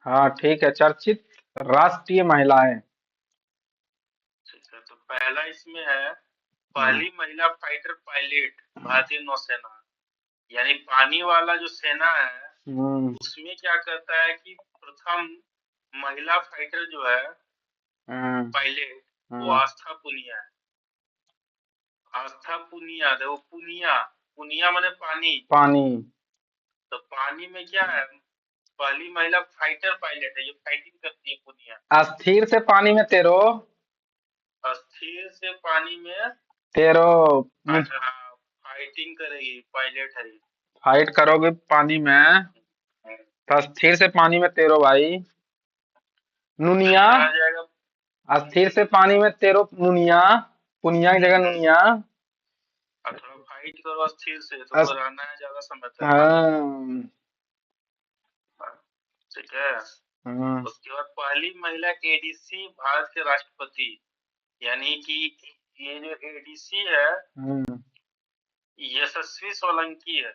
हाँ ठीक है, चर्चित राष्ट्रीय महिलाएं। ठीक है, तो पहला इसमें है हम्म। पहली महिला फाइटर पायलट भारतीय नौसेना। यानी पानी वाला जो सेना है हम्म। उसमें क्या कहता है कि प्रथम महिला फाइटर जो है हम्म। पायलट वो हम्म। आस्था पुनिया है। आस्था पुनिया, देखो पुनिया, पुनिया माने पानी। पानी। तो पानी में क्या है, पहली महिला फाइटर पायलट है, ये फाइटिंग करती है पुनिया। अस्थिर से पानी में तैरो। अस्थिर से पानी में तैरो। फाइटिंग करेगी, पायलट है ये। फाइट करोगे पानी में, तो स्थिर से पानी में तैरो भाई। नुनिया। चलिए आ जाएगा। अस्थिर से पानी में तैरो नुनिया। पुनिया की जगह नुनिया। और थोड़ा फाइट करो स्थिर से, तुमको अस, रहना है ज्यादा समय तक पानी में। हाँ। ठीक है। हम्म। उसके बाद पहली महिला एडीसी भारत के राष्ट्रपति, यानी कि ये जो एडीसी है हम्म। यशस्वी सोलंकी है।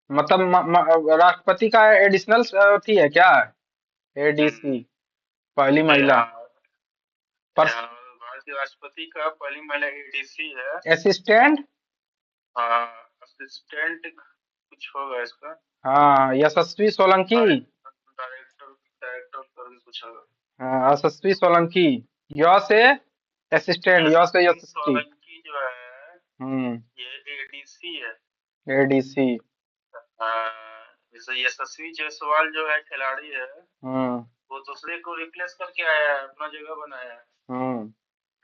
मतलब राष्ट्रपति का एडिशनल थी है क्या? हम्म, एडीसी। पहली महिला। हाँ, पर हाँ, भारत के राष्ट्रपति का पहली महिला एडीसी है। असिस्टेंट। हाँ, असिस्टेंट कुछ होगा इसका। हाँ, यशस्वी सोलंकी। डायरेक्टर डायरेक्टर करके कुछ होगा। हाँ, यशस्वी सोलंकी। य से असिस्टेंट, य से यशस्वी यशस्वी। सोलंकी जो है हम्म। ये एडीसी है। एडीसी। जैसे यशस्वी जायसवाल जो है खिलाड़ी है, हम्म। वो दूसरे को रिप्लेस करके आया है, अपना जगह बनाया है। हम्म।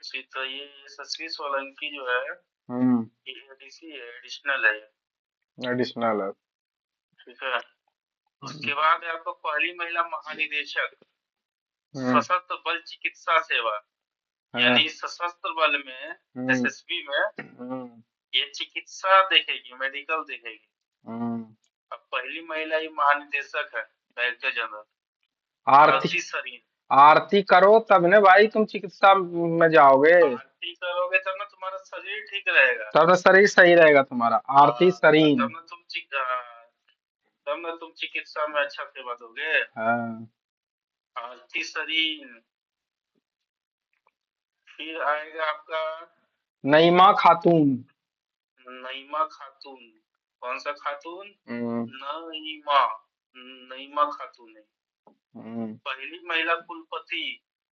इसी तो ये यशस्वी सोलंकी जो है हम्म। ये एडीसी है, एडिशनल है ये। एडिशनल है। ठीक है। उसके बाद है आपको पहली महिला महानिदेशक हम्म। सशस्त्र बल चिकित्सा सेवा, हाँ। यानी सशस्त्र बल में हम्म। एसएसबी में हम्म। ये चिकित्सा देखेगी, मेडिकल देखेगी। हम्म। अब पहली महिला ये महानिदेशक है, डायरेक्टर जनरल आरती। आरती सरीन। आरती करो तब ने भाई तुम चिकित्सा में जाओगे। आरती करोगे तब ना तुम्हारा शरीर ठीक रहेगा। तब ना शरीर सही रहेगा तुम्हारा। आरती तब सरीन। ना तब ना तुम चिकित्सा में अच्छा सेवा दोगे। हाँ। आरती सरीन। फिर आएगा आपका नईमा खातून। नईमा खातून। कौन सा खातून? हम्म। नईमा। नईमा खातून है हम्म। पहली महिला कुलपति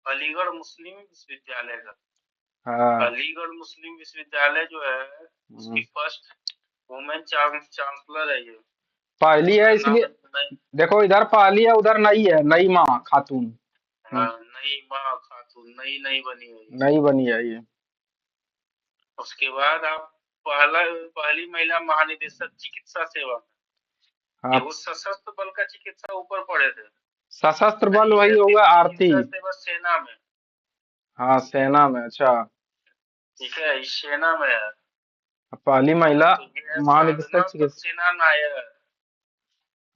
अलीगढ़ मुस्लिम विश्वविद्यालय का। हाँ। अलीगढ़ मुस्लिम विश्वविद्यालय जो है हम्म। उसकी फर्स्ट वुमेन चांसलर है ये। पहली है उसका नाम इसलिए। है देखो, इधर पहली है उधर नई है, नईमा खातून। हम्म। नईमा खातून, नई नई बनी है ये। नई बनी है ये। उसके बाद आप पहली महिला महानिदेशक चिकित्सा सेवा, ये हाँ। उस सशस्त्र बल का चिकित्सा ऊपर पड़े थे। सशस्त्र बल ये वही रहती होगा, थी आरती। चिकित्सा सेवा सेना में। हाँ, सेना में। अच्छा। ठीक है, इस सेना में है। पहली महिला तो ये है महानिदेशक साधना चिकित्सा। सक्सेना नायर।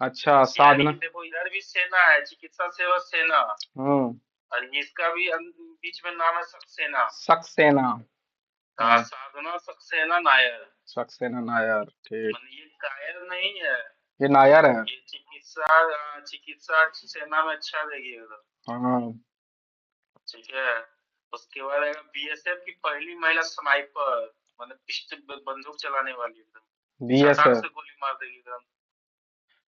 अच्छा, यानी साधना। कि देखो इधर भी सेना है, चिकित्सा सेवा सेना, हम्म। और इसका भी बीच में नाम है सक्सेना। सक्सेना। हाँ। साधना सक्सेना नायर। सक्सेना नायर, ठीक। मान ये कायर नहीं है, ये नायर है। ये चिकित्सा चिकित्सा सेना में अच्छा देगी उधर। हाँ। ठीक है। उसके बाद आएगा बीएसएफ की पहली महिला स्नाइपर, मतलब पिस्टल बंदूक चलाने वाली एकदम झटाक बीएसएफ। से गोली मार देगी एकदम।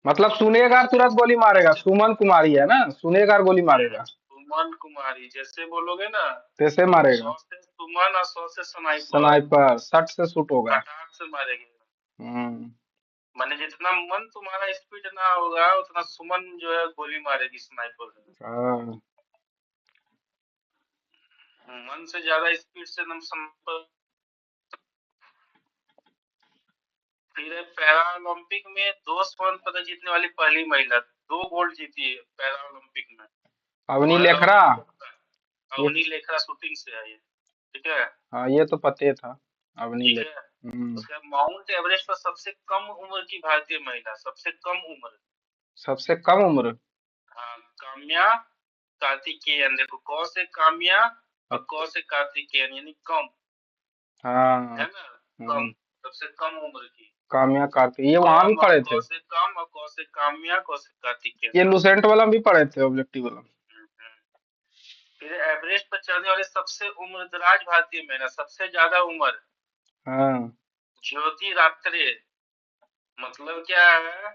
मतलब सुनेगा तुरंत गोली मारेगा, सुमन कुमारी है ना, सुनेगा और गोली मारेगा। सुमन कुमारी जैसे बोलोगे ना, कैसे मारेगा? 100 से सुमन और 100 से स्नाइपर, स्नाइपर 60 से शूट होगा। फटाक से मारेगी। हम्म। माने जितना मन तुम्हारा स्पीड ना होगा उतना सुमन जो है गोली मारेगी स्नाइपर से। हाँ। मन से ज्यादा स्पीड से एकदम संपर्क। फिर है पैरा ओलंपिक में 2 स्वर्ण पदक जीतने वाली पहली महिला, 2 गोल्ड जीती है पैरा ओलंपिक में। अवनी वो है लेखरा। ये। अवनी लेखरा, शूटिंग से है ये। ठीक है। हाँ, ये तो पते ही था। अवनी ठीक है। लेखरा। हम्म। उसके बाद माउंट एवरेस्ट पर सबसे कम उम्र की भारतीय महिला, सबसे कम उम्र। सबसे कम उम्र। हाँ, काम्या कार्तिकेयन। देखो क से काम्या और क अच्छा। से कार्तिकेयन, यानी कम, हाँ। है ना, कम, हम्म। सबसे कम उम्र की। काम्या कार्तिक, ये वहां भी कम पढ़े थे। कौशिक कम और कौशिक काम्या कौशिक कार्तिकेय। ये लुसेंट वाला भी पढ़े थे, ऑब्जेक्टिव वाला। फिर एवरेस्ट पर चढ़ने वाले सबसे उम्रदराज भारतीय महिला, सबसे ज्यादा उम्र, हाँ, ज्योति रात्रे। मतलब क्या है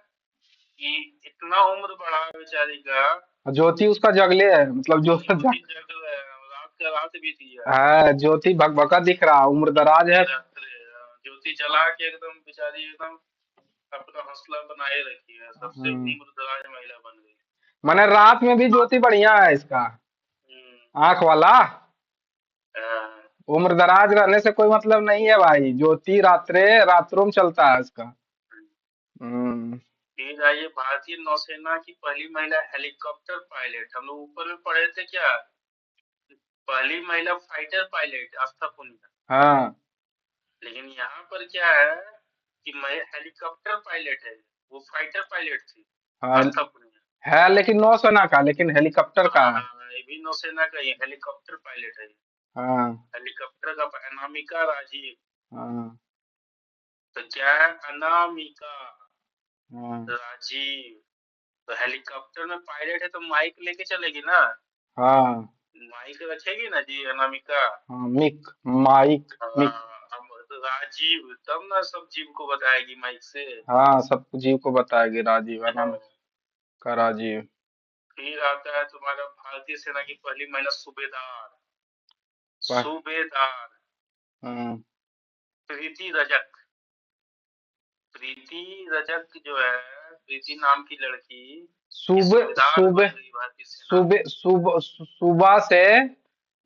कि इतना उम्र बढ़ा है बेचारी का। ज्योति उसका जगले है, मतलब जो ज्योति जग रहा है, रात का रात भी दिया। हाँ, ज्योति भकभका दिख रहा, उम्र दराज ज्योति है। रात्रे, ज्योति जला के एकदम बेचारी एकदम अपना हौसला बनाए रखी है, सबसे हम्म, उम्रदराज महिला बन गई। मैंने रात में भी ज्योति बढ़िया है इसका, हम्म, आंख वाला। हाँ, उम्र दराज रहने से कोई मतलब नहीं है भाई, ज्योति रात्रे रात्रों में चलता है इसका। हम्म। फिर आइए, भारतीय नौसेना की पहली महिला हेलीकॉप्टर पायलट। हम लोग ऊपर में पढ़े थे क्या, पहली महिला फाइटर पायलट आस्था पुनिया। हाँ, लेकिन यहाँ पर क्या है कि हेलीकॉप्टर पायलट है, वो फाइटर पायलट थी हाँ, आस्था पुनिया। है लेकिन नौसेना का, लेकिन हेलीकॉप्टर का है। हाँ, ये भी नौसेना का ही हेलीकॉप्टर पायलट है। हाँ, हेलीकॉप्टर का अनामिका राजीव। हाँ, तो क्या है, अनामिका हाँ, राजीव। तो हेलीकॉप्टर में पायलट है तो माइक लेके चलेगी ना, हाँ, माइक रखेगी ना जी अनामिका। हाँ, मिक, माइक, मिक। हम तो राजीव, तब ना सब जीव को बताएगी माइक से। हाँ, सब जीव को बताएगी, राजीव हाँ। नाम का राजीव। फिर आता है तुम्हारा भारतीय सेना की पहली महिला सूबेदार। वाह, सूबेदार हाँ, प्रीति रजक। प्रीति रजक जो है, प्रीति नाम की लड़की, ये सुबह सूबेदार सुबह बन गई भारतीय सेना में। सुबह सुबह सुबह से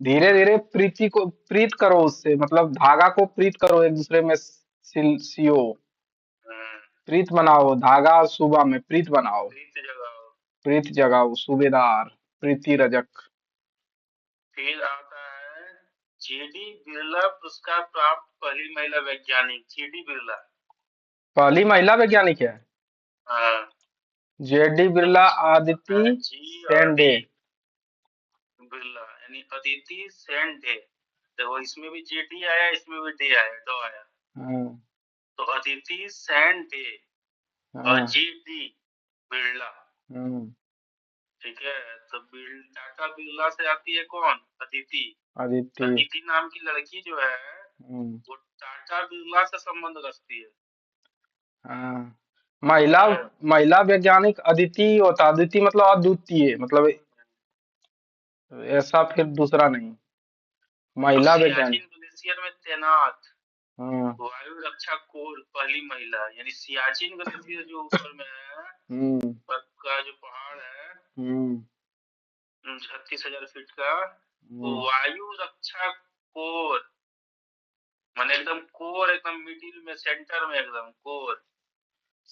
धीरे धीरे प्रीति को प्रीत करो उससे, मतलब धागा को प्रीत करो एक दूसरे में, सियो, हम्म, प्रीत बनाओ, धागा और सुबह में प्रीत बनाओ। प्रीति जगाओ। प्रीत जगाओ, सूबेदार प्रीति रजक। फिर आता है जीडी बिरला पुरस्कार प्राप्त पहली महिला वैज्ञानिक, जीडी बिरला। पहली महिला वैज्ञानिक है। हाँ, जेडी बिरला, आदिति जी और सेंडे। डी बिरला, यानी अदिति सेन डे। देखो इसमें भी जेडी आया, इसमें भी डे आया, दो आया। हाँ, तो अदिति सेन डे और हाँ, जी डी बिरला। हम्म, ठीक है, तो टाटा बिरला से आती है कौन, अदिति। आदिति। अदिति नाम की लड़की जो है, हम्म, वो टाटा बिरला से संबंध रखती है। हाँ, महिला, ठीक है। महिला वैज्ञानिक अदिति होता, अदिति मतलब अद्वितीय, मतलब ऐसा फिर दूसरा नहीं, और महिला वैज्ञानिक। सियाचिन ग्लेशियर में तैनात हाँ, वायु रक्षा कोर पहली महिला, यानी सियाचिन ग्लेशियर जो ऊपर में है, हम्म, पर का जो पहाड़ है, हम्म, 36,000 फीट का, वो हम्म, वायु रक्षा कोर, माने एकदम कोर, एकदम मिडिल में, सेंटर में, एकदम कोर।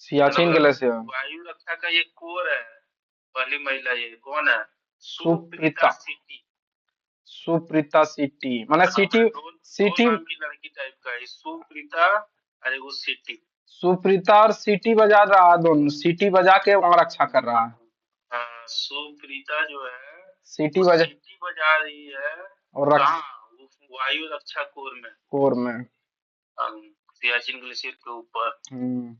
सियाचिन मतलब ग्लेशियर। वायु रक्षा का ये कोर है। पहली महिला ये कौन है, सुप्रीता सुप्रीता, सिटी। सुप्रीता सिटी माने हाँ, सिटी, मैंने दो दो सिटी। नाम की लड़की टाइप का है, सुप्रीता अरे वो सिटी। सुप्रीता और सिटी बजा रहा, दोनों सिटी बजा के वहां रक्षा कर रहा है। हाँ, सुप्रीता जो है सिटी वो बजा सिटी बजा रही है। और रक्ष कहाँ, वो वायु रक्षा कोर में, कोर में। हम, सियाचिन ग्लेशियर के ऊपर। हम्म,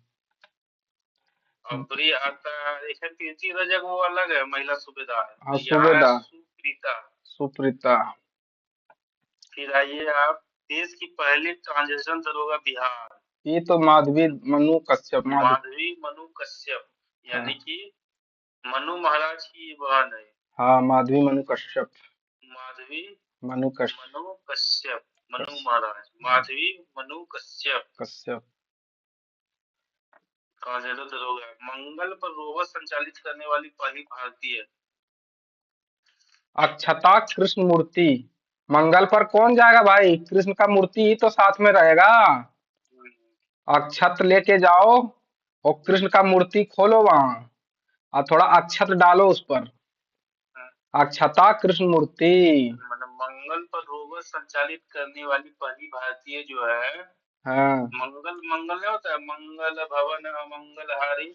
और फिर ये आता है, एक है कीर्ति रजक, वो अलग है महिला सूबेदार, हाँ, तो यहाँ है सुबेदार, सुप्रीता। सुप्रीता। फिर आइए आप, देश की पहली ट्रांजिशन दरोगा बिहार, ये तो माधवी मनु कश्यप, माधवी। माधवी मनु कश्यप। यानी हाँ, कि मनु महाराज की बहन है, हाँ, माधवी मनु कश्यप। माधवी मनु मनु कश्यप। मनु कश्यप, महाराज, माधवी मनु कश्यप। कश्यप। ट्रांसजेंडर दरोगा, मंगल पर रोवर संचालित करने वाली पहली भारतीय। अक्षता कृष्ण मूर्ति। मंगल पर कौन जाएगा भाई, कृष्ण का मूर्ति ही तो साथ में रहेगा। अक्षत लेके जाओ और कृष्ण का मूर्ति खोलो वहां, और थोड़ा अक्षत डालो उस पर। अक्षता कृष्ण मूर्ति। मतलब मंगल पर रोवर संचालित करने वाली पहली भारतीय जो है, हाँ, मंगल, मंगल नहीं होता है, मंगल भवन अमंगल हारी,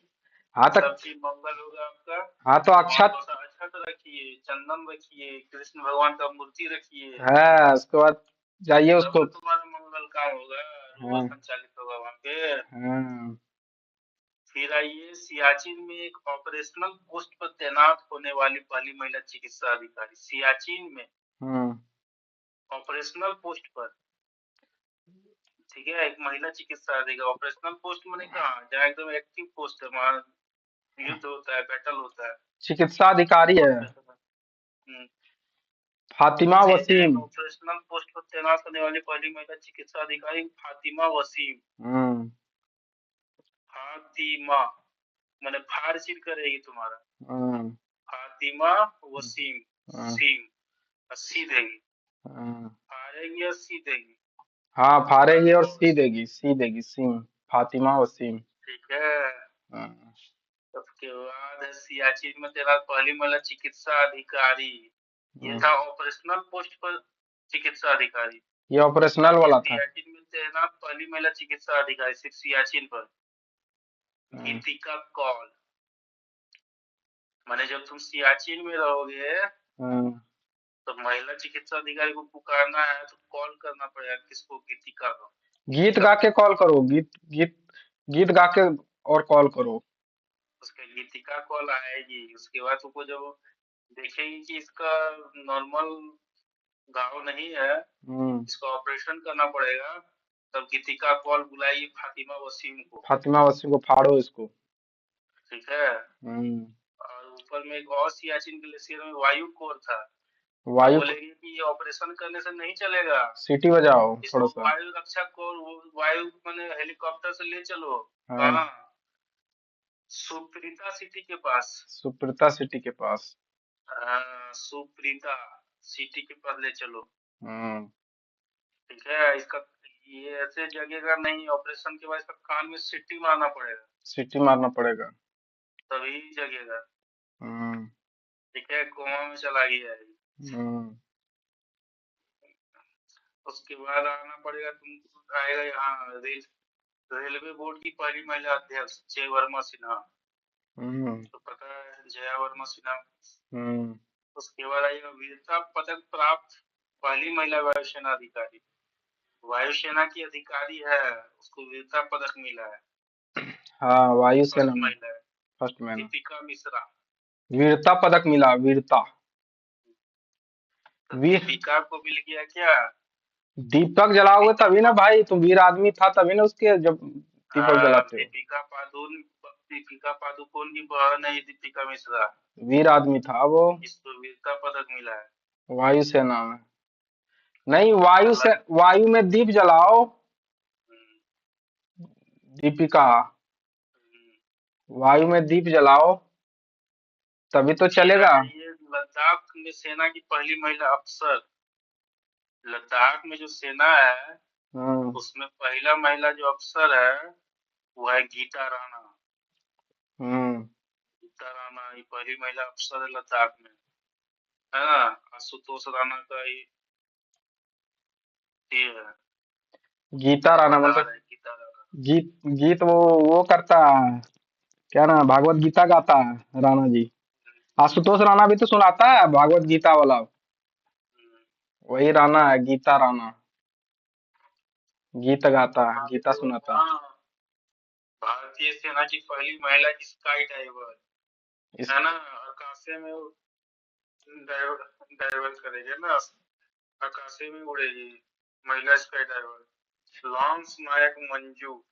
हाँ तो, सब चीज मंगल होगा आपका। हाँ तो वहां अक्षत थोड़ा सा अक्षत रखिए, चंदन रखिए, कृष्ण भगवान का मूर्ति रखिए, है, उसके बाद जाइए तब उसको। तो तुम्हारा मंगल काम होगा। वो हाँ संचालित होगा वहाँ पे। हाँ। फिर आइए, सियाचिन में एक ऑपरेशनल पोस्ट पर तैनात होने वाली पहली महिला चिकित्सा अधिकारी। सियाचिन में हम्म ऑपरेशनल पोस्ट पर, ठीक है, एक महिला चिकित्सा अधिकारी। ऑपरेशनल पोस्ट मैंने कहा जहाँ एकदम एक्टिव पोस्ट है, वहाँ युद्ध होता है, बैटल होता है, चिकित्सा अधिकारी है। वहाँ पे तो। फातिमा वसीम। ऑपरेशनल पोस्ट पर तैनात होने वाली पहली महिला चिकित्सा अधिकारी फातिमा वसीम। हम्म फातिमा मैंने फार सिर करेगी तुम्हारा। हम्म फातिमा वसीम। हम्म, सीम सी देगी, हम्म। फारेगी और सी देगी। हाँ, फाड़ेगी और और सी देगी सीम। फातिमा वसीम। ठीक है। हम्म उसके बाद है सियाचिन में तैनात पहली महिला चिकित्सा अधिकारी। ये हम्म। था ऑपरेशनल पोस्ट पर चिकित्सा अधिकारी। ये ऑपरेशनल बाकी वाला था। सियाचिन में तैनात पहली महिला चिकित्सा अधिकारी सिर्फ सियाचिन पर, हम्म गीतिका कौल। माने जब तुम सियाचिन में रहोगे हम्म। तो महिला चिकित्सा अधिकारी को पुकारना है तो कॉल करना पड़ेगा किसको, गीतिका को। गीत गा के कॉल करो, गीत गीत गीत गा के और कॉल करो। उसके गीतिका कॉल आएगी, उसके बाद तुमको जब देखेगी कि इसका नॉर्मल घाव नहीं है, हम्म। इसका ऑपरेशन करना पड़ेगा, तब गीतिका कॉल बुलाई फातिमा वसीम को। फातिमा वसीम को फाड़ो इसको। ठीक है। हम्म। और ऊपर में एक और सियाचिन ग्लेशियर में वायु कोर था। अब वायु को बोलेगी कि ये ऑपरेशन करने से नहीं चलेगा, सीटी बजाओ थोड़ा इसको सा। वायु रक्षा कोर, वायु मैंने हेलीकॉप्टर से ले चलो। हाँ। कहाँ? सुप्रीता सिटी के पास। सुप्रीता सिटी के पास। सुप्रीता सिटी के पास ले चलो। हम्म। ठीक है। इसका ये ऐसे जगेगा नहीं, ऑपरेशन के बाद इसका कान में सीटी मारना पड़ेगा, सीटी मारना पड़ेगा। तभी जगेगा। हम्म ठीक है, कोमा में चला गया है। हम्म। उसके बाद आना पड़ेगा तुमको, आएगा यहाँ रेलवे बोर्ड की पहली महिला अध्यक्ष जय वर्मा सिन्हा। हम्म तो पता है, जया वर्मा सिन्हा। हम्म। उसके बाद आएगा वीरता पदक प्राप्त पहली महिला वायुसेना अधिकारी। वायुसेना की अधिकारी है, उसको वीरता पदक मिला है। हाँ, वायुसेना फर्स्ट में महिला है, फर्स्ट मैन। दीपिका मिश्रा। वीरता पदक मिला, वीरता। तो वीर दीपिका को मिल गया क्या? दीपक जलाओगे तभी ना भाई, तुम वीर आदमी था तभी ना उसके जब दीपक जलाते हो। दीपिका पादुकोण की बहन है ये दीपिका मिश्रा। वीर आदमी था वो। इसको वीरता पदक मिला है। वायुसेना में। नहीं, अलग। वायु में दीप जलाओ। हम्म, दीपिका। हम्म। वायु में दीप जलाओ तभी तो फिर चलेगा। है ये लद्दाख में सेना की पहली महिला अफसर। लद्दाख में जो सेना है हम्म उसमें पहला महिला जो अफसर है वो है गीता राणा। हम्म। गीता राणा ये पहली महिला अफसर है लद्दाख में, है ना। आशुतोष राणा का ये है, गीता राणा वफादार मतलब है गीता राणा। गीत गीत वो करता है, क्या ना, भागवत गीता गाता है राणा जी। आशुतोष राणा भी तो सुनाता है भागवत गीता वाला। हम्म। वही राणा है, गीता राणा। गीत गाता है, हाँ, गीता सुनाता है। भारतीय सेना की पहली महिला स्काई डाइवर, इस है ना। आकाशे में डाइवर करेगी ना, आकाशे में उड़ेगी महिला sky diver. Lance Naik Manju.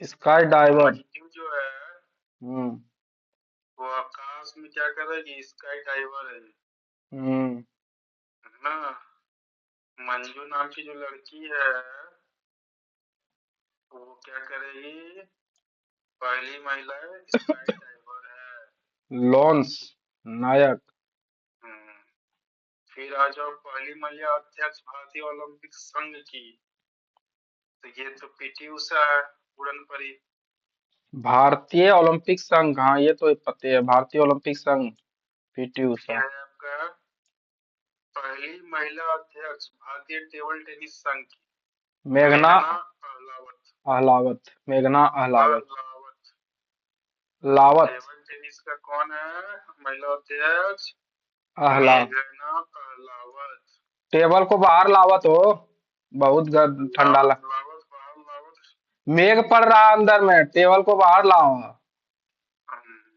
Sky diver. Manju जो है हम्म वो आकाश में क्या करेगी, स्काई डाइवर है हम्म। ना। मंजू नाम की जो लड़की है वो क्या करेगी, पहली महिला स्काई डाइवर है। लॉन्स नायक। हम्म। फिर आ जाओ पहली महिला अध्यक्ष भारतीय ओलंपिक संघ की, तो ये तो पीटी उषा है, उड़न परी। भारतीय ओलंपिक संघ, हाँ ये तो पते है, भारतीय ओलंपिक संघ। पीटी फिर उषा। है आपका पहली महिला अध्यक्ष भारतीय टेबल टेनिस संघ की, मेघना मेघना अहलावत। अहलावत। मेघना अहलावत। अहलावत। लावत। टेबल टेनिस का कौन है महिला अध्यक्ष? अहला मेघना अहलावत। टेबल को बाहर लावत हो, बहुत ठंडा लावत लावत मेघ पड़ रहा अंदर में, टेबल को बाहर लाओ।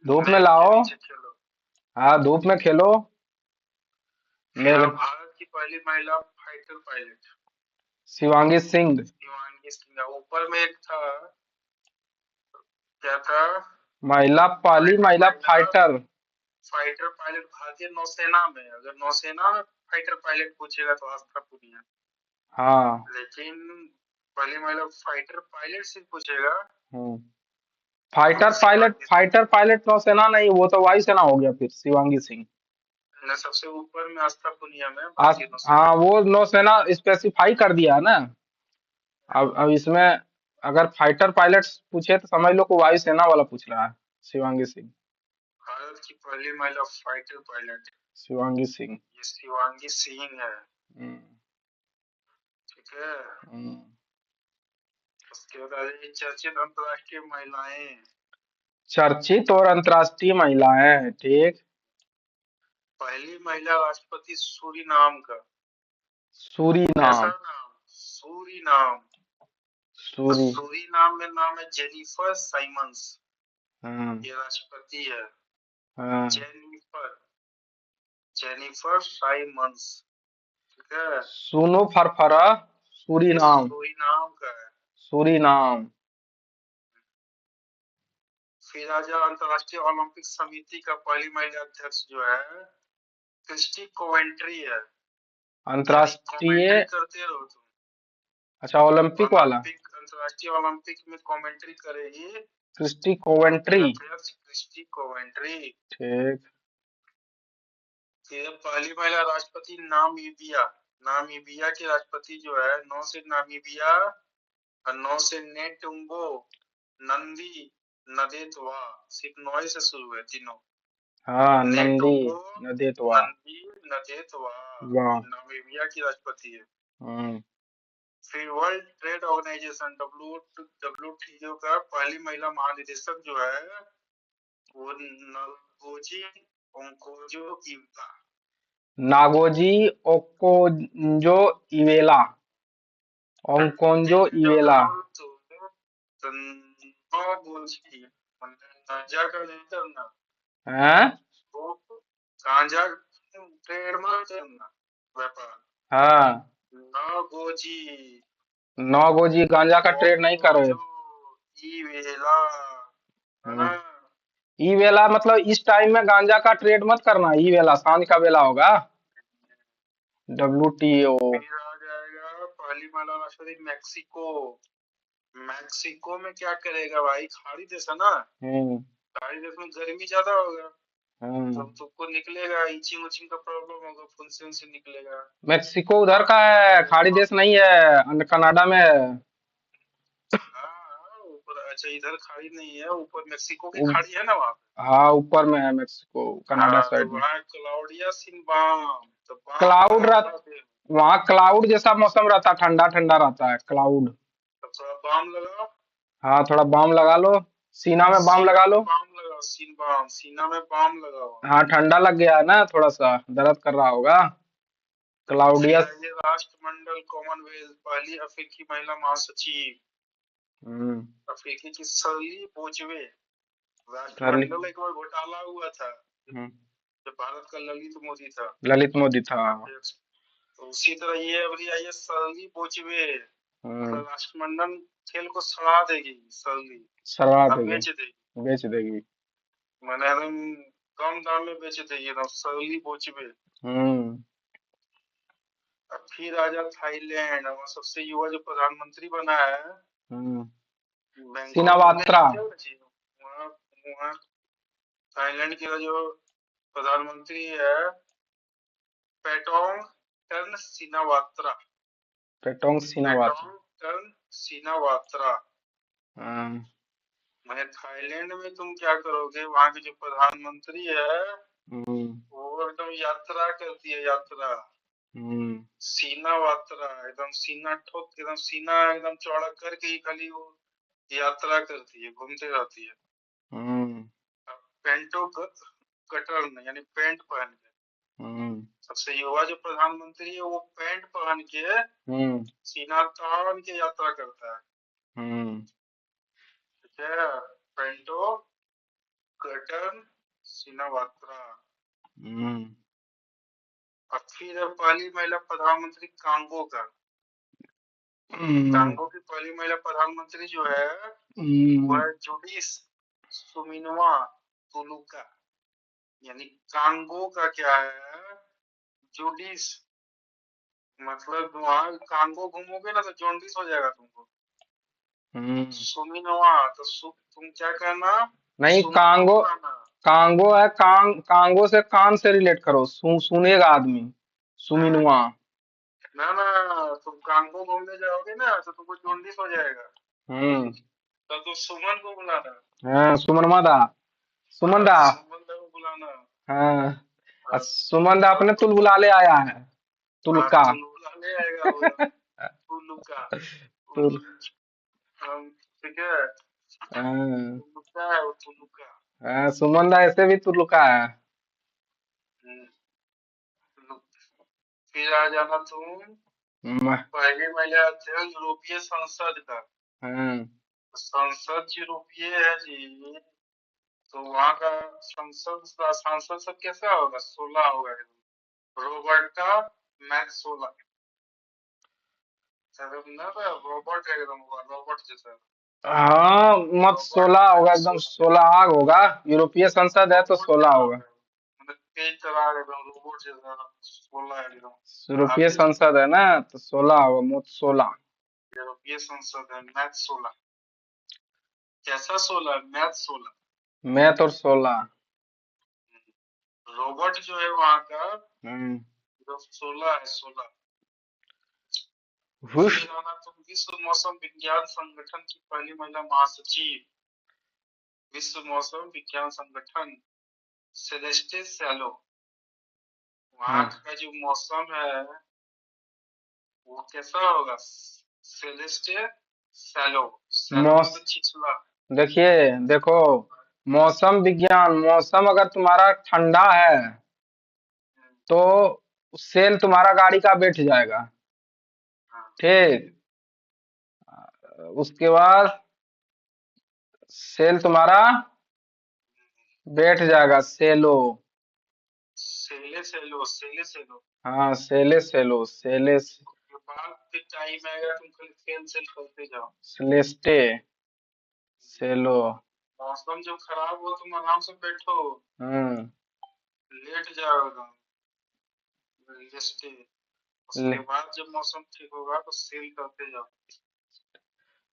धूप में नेट के लाओ। नीचे खेलो। हाँ, धूप में खेलो। फिर मेघ। भारत की पहली महिला फाइटर पायलट शिवांगी सिंह। शिवांगी सिंह। ऊपर में एक था, क्या था? पहली पहली महिला महिला फाइटर। फाइटर पायलट भारतीय नौसेना में। अगर नौसेना में फाइटर पायलट पूछेगा तो आस्था पुनिया, हाँ। लेकिन पहली महिला फाइटर पायलट से पूछेगा हम्म। तो शिवांगी सिंह। फाइटर पायलट नौसेना नहीं, वो तो वायुसेना हो गया फिर शिवांगी सिंह। ने सबसे ऊपर में आस्था पुनिया में भारतीय नौसेना। हाँ, वो नौसेना स्पेसिफाई कर दिया है ना। अब इसमें अगर फाइटर पायलट पूछे तो समझ लो को वायुसेना वाला पूछ रहा है। शिवांगी सिंह। भारत की पहली महिला फाइटर पायलट शिवांगी सिंह। ये शिवांगी सिंह है। हम्म। ठीक है। हम्म। उसके बाद आ जाइए चर्चित अंतर्राष्ट्रीय महिलाएं। चर्चित और अंतर्राष्ट्रीय महिलाएं, ठीक। पहली महिला राष्ट्रपति सूरीनाम का। कैसा सूरीनाम। नाम? सूरीनाम। सूरी। सूरीनाम में नाम है जेनिफर साइमंस। हाँ। ये राष्ट्रपति है। हाँ। Jennifer Jennifer Simmons. ठीक है। सुनो फरफरा। ये सूरीनाम। सूरीनाम का है। सूरीनाम। फिर आ जाओ अंतर्राष्ट्रीय ओलंपिक समिति का पहली महिला अध्यक्ष जो है क्रिस्टी कोवेंट्री है। यानी अंतर्राष्ट्रीय। कमेंट्री करते रहो तुम। अच्छा, ओलंपिक वाला। ओलंपिक अंतर्राष्ट्रीय ओलंपिक में कमेंट्री करेगी क्रिस्टी उनके कोवेंट्री। अध्यक्ष क्रिस्टी कोवेंट्री। ठीक। फिर पहली महिला राष्ट्रपति नामीबिया। नामीबिया के राष्ट्रपति जो है, नौ से नामीबिया और नौ से नेटुम्बो नंदी नदेतवा। सिर्फ नौ से शुरू है तीनों। हाँ, नंदी नेटुम्बो नदेतवा। नंदी नदेतवा वाह। ये नामीबिया की राष्ट्रपति है। हम्म। फिर वर्ल्ड ट्रेड ऑर्गेनाइजेशन WTO का पहली महिला महानिदेशक जो है वो नगोजी ओंकोजो Iweala. Ngozi Okonjo Iweala. Okonjo देखने इवेला। जाओ तो नगोजी गांजा का नहीं करना। हैं? तो गांजा ट्रेडमार्क करना व्यापार। हाँ। नगोजी नागोजी गांजा का ट्रेड नहीं करो। ओकोजो इवेला। हम्म। हाँ। ई वेला मतलब इस टाइम में गांजा का ट्रेड मत करना। ई वेला सांझ का वेला होगा। WTO। फिर आ जाएगा पहली महिला राष्ट्रपति मैक्सिको। मैक्सिको में क्या करेगा भाई, खाड़ी देश है ना। हम्म। खाड़ी देश में गर्मी ज्यादा होगा हम्म। तो तुमको निकलेगा इचिंग उचिंग का प्रॉब्लम होगा, फुंसी उनसी निकलेगा। मेक्सिको उधर का वहां क्या है, करेगा खाड़ी वहां? देश नहीं है, कनाडा में है। हाँ ऊपर, अच्छा इधर खाड़ी नहीं है, ऊपर मैक्सिको की उ- खाड़ी है ना वहाँ। हाँ, ऊपर में है मेक्सिको, कनाडा हाँ तो साइड में। वहाँ क्लाउडिया सिंबाम। तो बाम क्लाउड लगा रह थोड़ा देर। वहाँ क्लाउड जैसा मौसम रहता है, ठंडा ठंडा रहता है क्लाउड। तो थोड़ा बाम लगाओ। हाँ, थोड़ा बाम लगा लो। सीना में बाम सीना लगा में लो। बाम लगाओ, सीन बाम, सीना में बाम लगाओ। हाँ, ठंडा लग गया है ना, थोड़ा सा दर्द कर रहा होगा। फिर क्लाउडियस। आइए राष्ट्रमंडल कॉमनवेल्थ पहली अफ्रीकी महिला महासचिव। हम्म। अफ्रीकी की सरली बोजवे। सरली। राष्ट्रमंडल एक बार घोटाला हुआ था हम्म। जब भारत का ललित मोदी था ललित मोदी था। अध्यक्ष। तो उसी तरह ये अभी आई है सरली बोजवे। हम्म। मतलब राष्ट्रमंडल खेल को सड़ा देगी सरली। सरवा अब देगी। बेच देगी। बेच देगी। मैंने एकदम कम दाम में बेच देगी एकदम सरली बोजवे। हम्म। अब फिर आ जा थाईलैंड, और सबसे युवा जो प्रधानमंत्री बना है हम्म। बैंकॉक घूमने सिनावात्रा। जाते हो ना जी। वहाँ वहाँ थाईलैंड के जो प्रधानमंत्री है पेटोंग टर्न सिनावात्रा। पेटोंग सिनावात्रा। पेटोंग टर्न सिनावात्रा। हाँ। मैंने थाईलैंड में तुम क्या करोगे, वहाँ के जो प्रधानमंत्री है हम्म। वो एकदम यात्रा करती है, यात्रा। हम्म। सीना वात्रा एकदम सीना ठोक एकदम सीना एकदम चौड़ा करके ही खाली वो यात्रा करती है, घूमते रहती है। हम्म। पेंटो कटर्न यानी पेंट पहन के। हम्म। सबसे युवा जो प्रधानमंत्री है वो पेंट पहन के हम्म। सीना तान के यात्रा करता है। हम्म। ठीक है, पेंटो कर्टन सिनावात्रा। हम्म, और फिर है पहली महिला प्रधानमंत्री कांगो का। हम्म, कांगो की पहली महिला प्रधानमंत्री जो है वो हम्म, है जुडिस सुमिनवा तुलुका। यानी कांगो का क्या है, जुडिस। मतलब वहां कांगो घूमोगे ना तो जॉन्डिस हो जाएगा तुमको। हम्म। सुमिनवा तो तुम क्या करना, नहीं, सुमन कांगो। बुलाना। कांगो है, कांगो से कान से रिलेट करो, सुनेगा आदमी। सुमिनवा। ना ना, तुम कांगो घूमने जाओगे ना तो तुमको जॉन्डिस हो जाएगा। हम्म। तो तुम सुमन को बुलाना। हाँ, सुमनवा दा। सुमन हाँ, दा। सुमन को बुलाना। हाँ। हाँ, सुमन दा अपने तुल बुला ले आया है। हाँ, तुलका। तुल बुलाने आएगा वो, तुलुका। तुल। ठीक है, हाँ। तुलुका है वो, तुलुका। हाँ, सुमन दा ऐसे भी तुलका है। हम्म, फिर आ जाना तुम म- पहली महिला अध्यक्ष यूरोपीय संसद का। हाँ। संसद यूरोपीय है जी, तो वहाँ का सांसद सब कैसा होगा, 16 होगा। रोबर्टा मैक्सोला। ना था, रोबोट एकदम होगा, रोबोट जैसा। हाँ, मत रोबर्ट 16 होगा, एकदम मैक्सोला, 16 आग होगा। यूरोपीय संसद है तो रोबोट 16 जैसा होगा। होगा। मतलब तेज चला एकदम, रोबोट जैसा 16 एकदम। यूरोपीय आगे संसद है ना, तो 16 होगा, मोट 16। यूरोपीय संसद है, मैथ 16। कैसा 16, मैथ 16। मैथ और 16। रोबोट जो है वहाँ का हम्म। जो 16 है, 16। हुश। फिर आना तुम विश्व मौसम विज्ञान संगठन की पहली महिला महासचिव। विश्व मौसम विज्ञान संगठन, सेलेस्टे सैलो। वहाँ हाँ। का जो मौसम है वो कैसा होगा, सेलेस्टे सैलो। सैलो मौस मतलब छिछला। देखिए, देखो, मौसम विज्ञान, मौसम अगर तुम्हारा ठंडा है तो सेल तुम्हारा गाड़ी का बैठ जाएगा। हाँ, ठीक। उसके बाद सेल तुम्हारा बैठ जाएगा, सेलो। सेले सैलो, सेले सैलो। हाँ, सेले सेलो, सेले उसके बाद फिर टाइम आएगा तुम खाली सेल सेल करते जाओ। सेलेस्टे, सेलो। मौसम जब खराब हो तुम आराम से बैठो, हम्म। लेट जाओ एकदम, लेस्टे। उसके ले- बाद जब मौसम ठीक होगा तो सेल करते जाओ।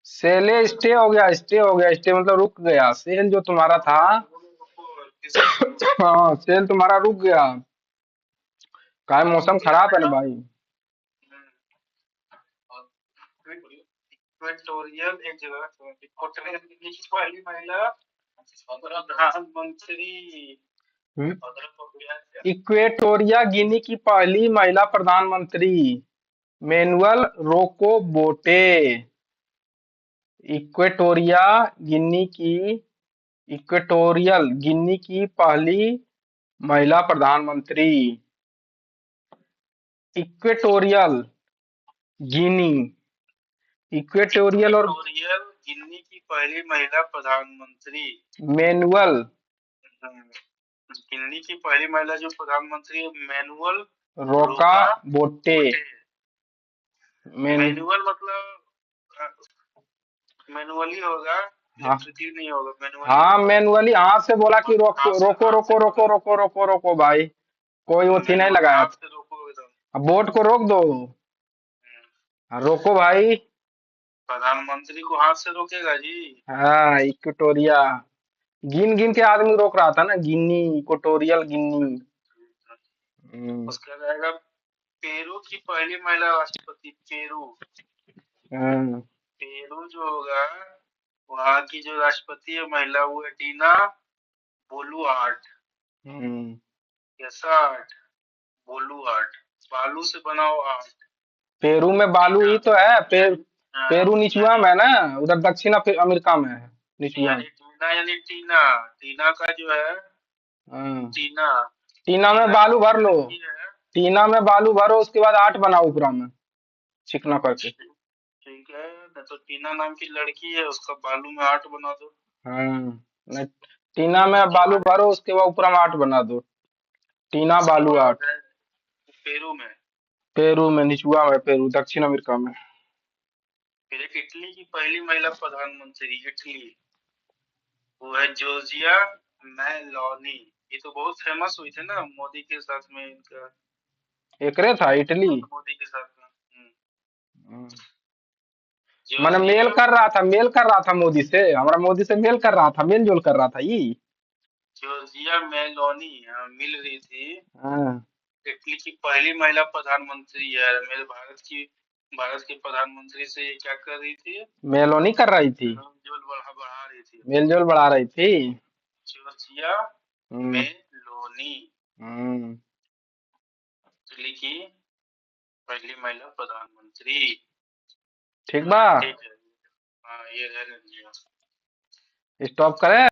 सेले स्टे हो गया, स्टे हो गया, स्टे मतलब रुक गया, सेल जो तुम्हारा था। किसको करो। हाँ, सेल तुम्हारा रुक गया। का मौसम खराब है ना भाई। इक्वेटोरियल एक जगह, इक्वेटोरियल की पहली महिला प्रधानमंत्री। इक्वेटोरिया गिनी की पहली महिला प्रधानमंत्री मैनुअल रोको बोटे। इक्वेटोरिया गिनी की इक्वेटोरियल गिनी की पहली महिला प्रधानमंत्री। Equatorial Guinea. इक्वेटोरियल और इक्वेटोरियल गिनी की पहली महिला प्रधानमंत्री। मैनुअल गिनी की पहली महिला जो प्रधानमंत्री है, मैनुअल रोका रोका बोटे। बोटे। मैन मैनुअल मतलब मैनुअली होगा, हाँ। इलेक्ट्रिकली नहीं होगा, मैनुअली हाँ, होगा। मैनुअली हाथ से बोला कि रोको रोको हाथ से रोको रोको बोला, रोको रोको रोको भाई। कोई वो थी नहीं मैनुअली लगाया हाथ था। से रोको एकदम। अब बोट को रोक दो। हाँ, रोको भाई। प्रधानमंत्री को हाथ से रोकेगा जी। हाँ, इक्वेटोरिया। गिन गिन के आदमी रोक रहा था ना, गिन्नी, इक्वेटोरियल गिन्नी। हम्म। उसके बाद आएगा पेरू की पहली महिला राष्ट्रपति, पेरू। हाँ। पेरू जो होगा वहाँ की जो राष्ट्रपति है महिला, वो है डीना बोलुआर्ट। हम्म। कैसा आर्ट, बोलुआर्ट, बालू से बना हुआ आर्ट। पेरू में बालू डीना ही तो है। पेरू निचुआ यानी में है ना, उधर दक्षिण अमेरिका में है। निचुआ में। यानी डीना यानी टीना। टीना का जो है हाँ। टीना। टीना में टीना की बालू जो भर लो। लड़की है, टीना में बालू भरो, उसके बाद आट बनाओ ऊपरा में, चिकना करके। ठीक है, न तो टीना नाम की लड़की है, उसका बालू में आर्ट बना दो। नहीं, टीना में बालू भरो, उसके बाद ऊपर में आर्ट बना दो। टीना उसके बालू बाद आर्ट। है पेरू में। पेरू में, निचुआ में पेरू, दक्षिण अमेरिका में। फिर एक इटली की पहली महिला प्रधानमंत्री, इटली, वो है जॉर्जिया मेलोनी। ये तो बहुत फेमस हुई थी ना मोदी के साथ में, इनका एकरे था इटली। मोदी के साथ में। हम्म। मैंने मेल जॉर्जिया कर रहा था, मेल कर रहा था मोदी से, हमारा मोदी से मेल कर रहा था, मेल जोल कर रहा था ये। जॉर्जिया मेलोनी मिल रही थी। हाँ। इटली की पहली महिला प्रधानमंत्री है। मेरे भारत के प्रधानमंत्री से ये क्या कर रही थी? मेलोनी कर रही थी। मेलजोल बढ़ा रही थी। मेल जोल बढ़ा रही थी। जॉर्जिया हम्म। मेलोनी, हम्म। इटली की पहली महिला प्रधानमंत्री। ठीक बा। ठीक है। हाँ, ये है ना। स्टॉप करें।